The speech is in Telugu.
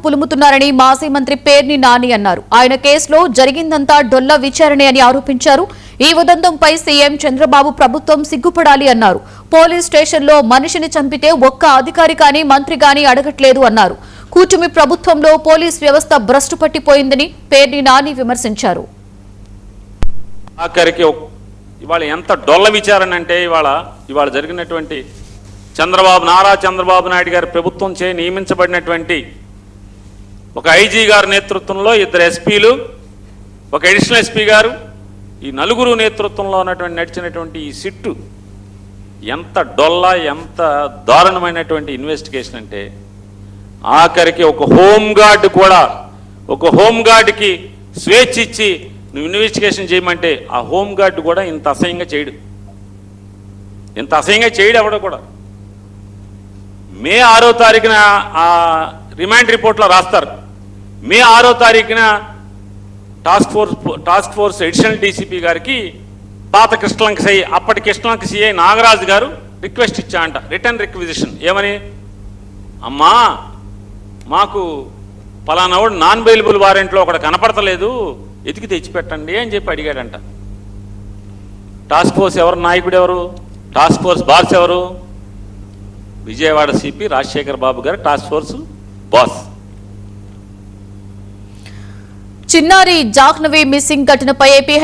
పులుముతున్నారని మాజీ మంత్రి పేర్ని నాని అన్నారు. ఆయన కేసులో జరిగిందంతా డొల్ల విచారణే అని ఆరోపించారు. ఈ ఉదంతంపై సీఎం చంద్రబాబు ప్రభుత్వం సిగ్గుపడాలి అన్నారు. పోలీస్ స్టేషన్లో మనిషిని చంపితే ఒక్క అధికారి కానీ మంత్రి కానీ అడగట్లేదు అన్నారు. కూటమి ప్రభుత్వంలో పోలీస్ వ్యవస్థ భ్రష్టు పట్టిపోయిందని పేర్ని నాని విమర్శించారు. ఆఖరికి ఇవాళ ఎంత డొల్ల విచారణ అంటే ఇవాళ జరిగినటువంటి నారా చంద్రబాబు నాయుడు గారి ప్రభుత్వం చే నియమించబడినటువంటి ఒక ఐజీ గారి నేతృత్వంలో 2 ఎస్పీలు, ఒక అడిషనల్ ఎస్పీ గారు, ఈ 4 నేతృత్వంలో నడిచినటువంటి ఈ సిట్టు ఎంత డొల్ల, ఎంత దారుణమైనటువంటి ఇన్వెస్టిగేషన్ అంటే ఆఖరికి ఒక హోంగార్డ్కి స్వేచ్ఛ ఇచ్చి నువ్వు ఇన్వెస్టిగేషన్ చేయమంటే ఆ హోంగార్డ్ కూడా ఇంత అసహ్యంగా చేయడు ఎవడో కూడా. మే 6వ తారీఖున ఆ రిమాండ్ రిపోర్ట్లో రాస్తారు. మే 6వ తారీఖున టాస్క్ ఫోర్స్ అడిషనల్ డీసీపీ గారికి అప్పటి కృష్ణలంక సిఐ నాగరాజు గారు రిక్వెస్ట్ ఇచ్చారంట, రిటర్న్ రిక్విజిషన్. ఏమని? అమ్మా మాకు పలానావాడు నాన్ బెయిలబుల్ వారెంట్లో ఒకటి కనపడతలేదు, ఎతికి తెచ్చిపెట్టండి అని చెప్పి అడిగాడంట. టాస్క్ ఫోర్స్ నాయకుడు ఎవరు? టాస్క్ ఫోర్స్ బాస్ ఎవరు? విజయవాడ సిపి రాజశేఖర్ బాబు గారు టాస్క్ ఫోర్స్ బాస్. చిన్నారి జాహ్నవి మిస్సింగ్ ఘటనపై ఏపీ